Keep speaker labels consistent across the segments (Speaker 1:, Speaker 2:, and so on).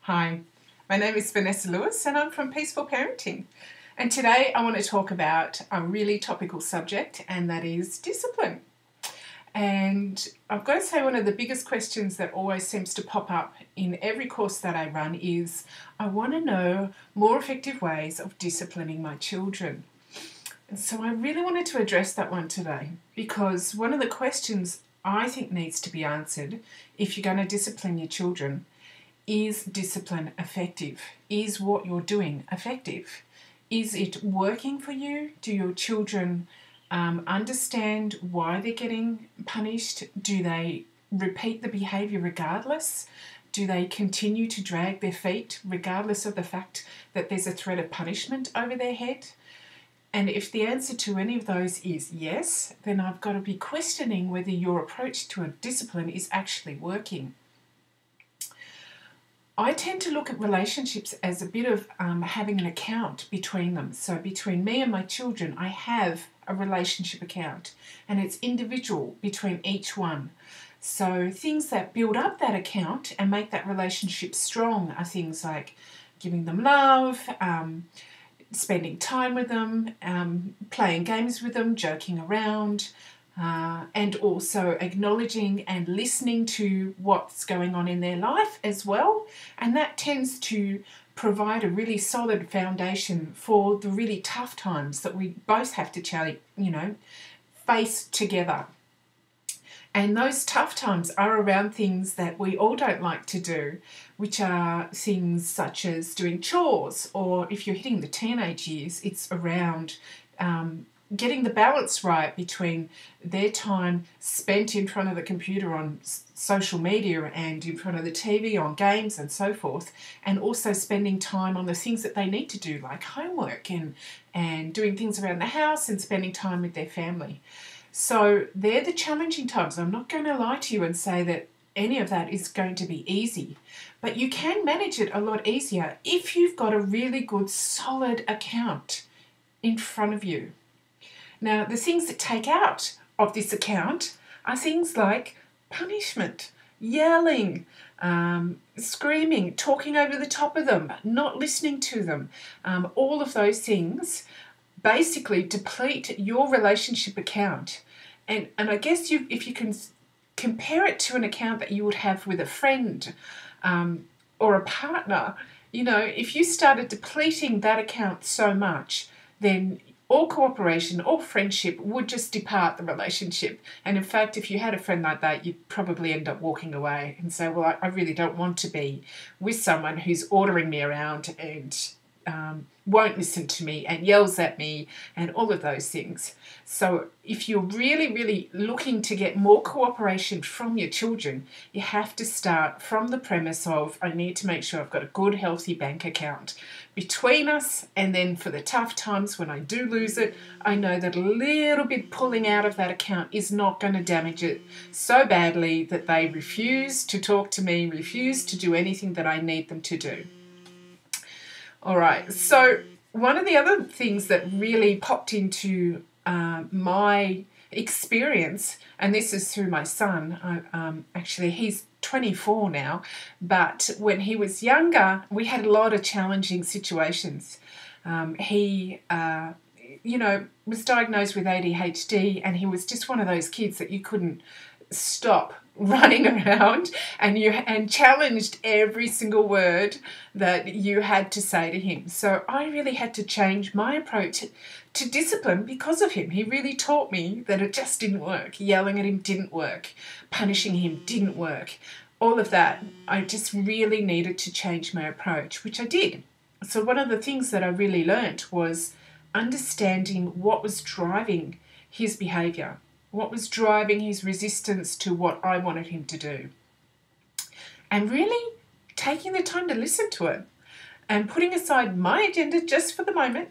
Speaker 1: Hi, my name is Vanessa Lewis and I'm from Peaceful Parenting. And today I want to talk about a really topical subject, and that is discipline. And I've got to say, one of the biggest questions that always seems to pop up in every course that I run is, I want to know more effective ways of disciplining my children. And so I really wanted to address that one today, because one of the questions I think needs to be answered if you're going to discipline your children: is discipline effective? Is what you're doing effective? Is it working for you? Do your children understand why they're getting punished? Do they repeat the behaviour regardless? Do they continue to drag their feet regardless of the fact that there's a threat of punishment over their head? And if the answer to any of those is yes, then I've got to be questioning whether your approach to a discipline is actually working. I tend to look at relationships as a bit of having an account between them. So between me and my children, I have a relationship account, and it's individual between each one. So things that build up that account and make that relationship strong are things like giving them love, spending time with them, playing games with them, joking around, and also acknowledging and listening to what's going on in their life as well. And that tends to provide a really solid foundation for the really tough times that we both have to face together. And those tough times are around things that we all don't like to do, which are things such as doing chores, or if you're hitting the teenage years, it's around getting the balance right between their time spent in front of the computer on social media and in front of the TV on games and so forth, and also spending time on the things that they need to do, like homework and doing things around the house and spending time with their family. So they're the challenging times. I'm not going to lie to you and say that any of that is going to be easy, but you can manage it a lot easier if you've got a really good, solid account in front of you. Now, the things that take out of this account are things like punishment, yelling, screaming, talking over the top of them, not listening to them. All of those things basically deplete your relationship account. And I guess if you can compare it to an account that you would have with a friend or a partner, if you started depleting that account so much, then all cooperation, all friendship would just depart the relationship. And in fact, if you had a friend like that, you'd probably end up walking away and say, well, I really don't want to be with someone who's ordering me around and won't listen to me and yells at me and all of those things. So if you're really, really looking to get more cooperation from your children, you have to start from the premise of, I need to make sure I've got a good, healthy bank account between us, and then for the tough times when I do lose it, I know that a little bit pulling out of that account is not going to damage it so badly that they refuse to talk to me, refuse to do anything that I need them to do. All right, so one of the other things that really popped into my experience, and this is through my son, actually he's 24 now, but when he was younger, we had a lot of challenging situations. He was diagnosed with ADHD, and he was just one of those kids that you couldn't stop running around and challenged every single word that you had to say to him. So I really had to change my approach to discipline because of him. He really taught me that it just didn't work. Yelling at him didn't work. Punishing him didn't work. All of that, I just really needed to change my approach, which I did. So one of the things that I really learnt was understanding what was driving his behaviour. What was driving his resistance to what I wanted him to do. And really taking the time to listen to it and putting aside my agenda just for the moment,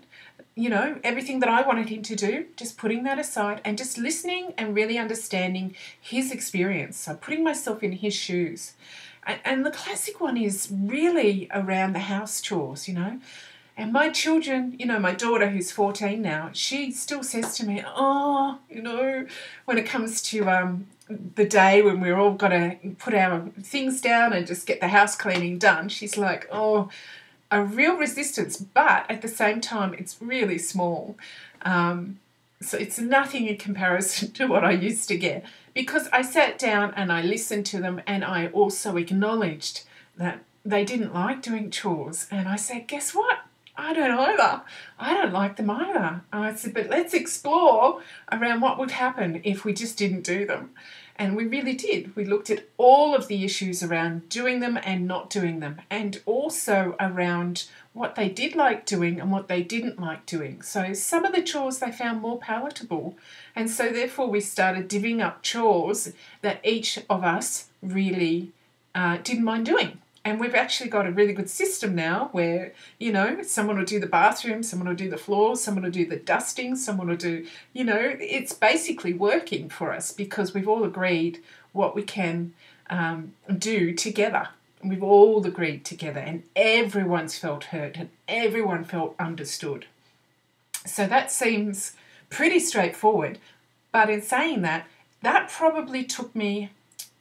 Speaker 1: everything that I wanted him to do, just putting that aside and just listening and really understanding his experience. So putting myself in his shoes. And the classic one is really around the house chores, And my children, my daughter who's 14 now, she still says to me, when it comes to the day when we're all got to put our things down and just get the house cleaning done, she's like, oh, a real resistance, but at the same time, it's really small. So it's nothing in comparison to what I used to get, because I sat down and I listened to them, and I also acknowledged that they didn't like doing chores. And I said, guess what? I don't either. I don't like them either. And I said, but let's explore around what would happen if we just didn't do them. And we really did. We looked at all of the issues around doing them and not doing them, and also around what they did like doing and what they didn't like doing. So some of the chores they found more palatable, and so therefore we started divvying up chores that each of us really didn't mind doing. And we've actually got a really good system now where, you know, someone will do the bathroom, someone will do the floors, someone will do the dusting, someone will do, you know, it's basically working for us because we've all agreed what we can do together. We've all agreed together, and everyone's felt heard and everyone felt understood. So that seems pretty straightforward. But in saying that, that probably took me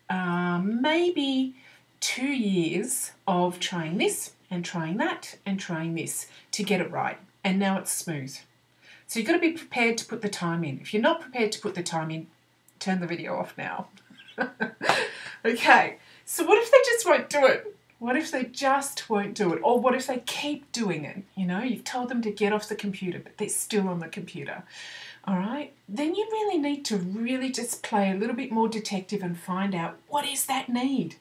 Speaker 1: maybe 2 years of trying this and trying that and trying this to get it right. And now it's smooth. So you've got to be prepared to put the time in. If you're not prepared to put the time in, turn the video off now. Okay, so what if they just won't do it? What if they just won't do it? Or what if they keep doing it? You know, you've told them to get off the computer, but they're still on the computer. All right, then you really need to really just play a little bit more detective and find out, what is that need?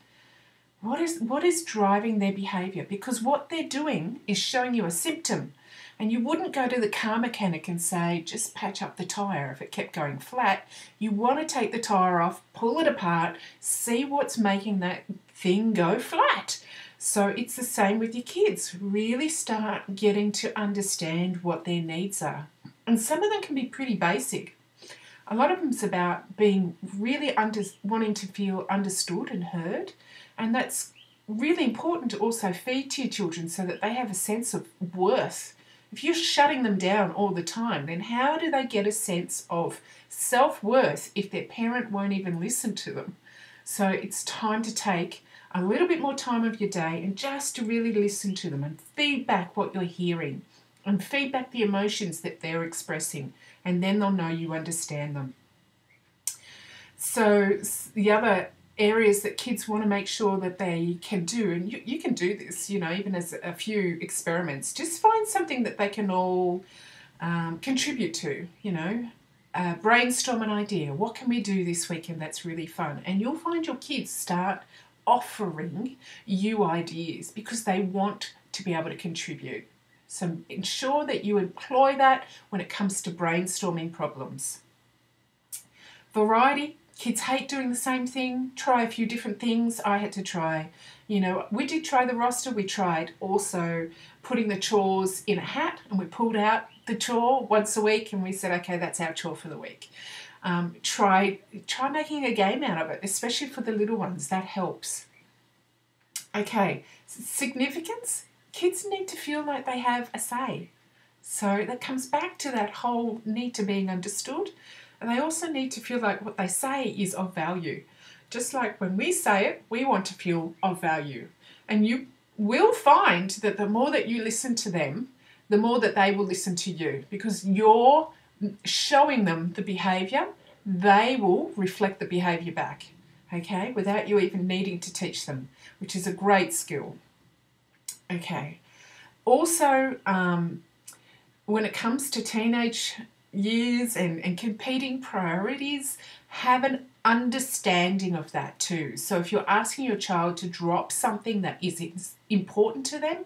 Speaker 1: What is driving their behaviour? Because what they're doing is showing you a symptom. And you wouldn't go to the car mechanic and say, just patch up the tyre if it kept going flat. You want to take the tyre off, pull it apart, see what's making that thing go flat. So it's the same with your kids. Really start getting to understand what their needs are. And some of them can be pretty basic. A lot of them's about being really wanting to feel understood and heard. And that's really important to also feed to your children so that they have a sense of worth. If you're shutting them down all the time, then how do they get a sense of self-worth if their parent won't even listen to them? So it's time to take a little bit more time of your day and just to really listen to them and feed back what you're hearing and feed back the emotions that they're expressing, and then they'll know you understand them. So the other areas that kids want to make sure that they can do, and you can do this, you know, even as a few experiments, just find something that they can all contribute to, you know, brainstorm an idea. What can we do this weekend that's really fun? And you'll find your kids start offering you ideas because they want to be able to contribute. So ensure that you employ that when it comes to brainstorming problems. Variety. Kids hate doing the same thing. Try a few different things. I had to try, you know, we did try the roster. We tried also putting the chores in a hat, and we pulled out the chore once a week and we said, okay, that's our chore for the week. Try making a game out of it, especially for the little ones. That helps. Okay, significance. Kids need to feel like they have a say. So that comes back to that whole need to being understood. And they also need to feel like what they say is of value. Just like when we say it, we want to feel of value. And you will find that the more that you listen to them, the more that they will listen to you. Because you're showing them the behaviour, they will reflect the behaviour back, okay, without you even needing to teach them, which is a great skill. Okay. Also, when it comes to teenage years and competing priorities, have an understanding of that too. So if you're asking your child to drop something that is important to them,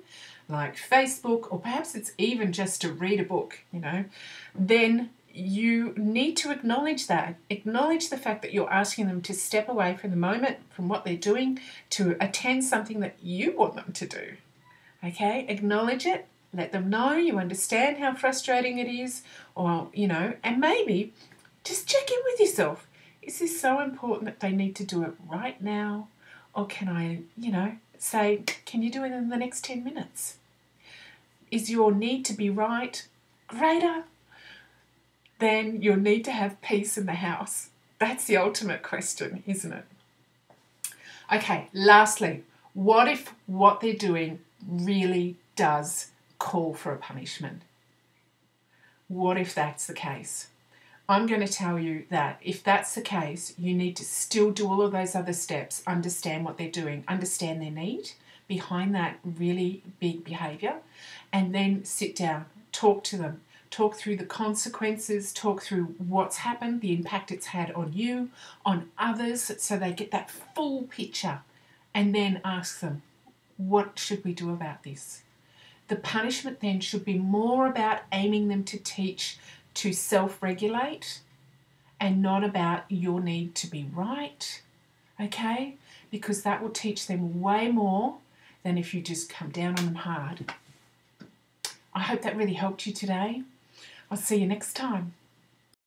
Speaker 1: like Facebook, or perhaps it's even just to read a book, you know, then you need to acknowledge that. Acknowledge the fact that you're asking them to step away from the moment, from what they're doing, to attend something that you want them to do. Okay, acknowledge it. Let them know you understand how frustrating it is, or, you know, and maybe just check in with yourself. Is this so important that they need to do it right now? Or can I, you know, say, can you do it in the next 10 minutes? Is your need to be right greater than your need to have peace in the house? That's the ultimate question, isn't it? Okay, lastly, what if what they're doing really does call for a punishment? What if that's the case? I'm going to tell you that if that's the case, you need to still do all of those other steps, understand what they're doing, understand their need behind that really big behaviour, and then sit down, talk to them, talk through the consequences, talk through what's happened, the impact it's had on you, on others, so they get that full picture, and then ask them, what should we do about this? The punishment then should be more about aiming them to teach to self-regulate and not about your need to be right, okay? Because that will teach them way more than if you just come down on them hard. I hope that really helped you today. I'll see you next time.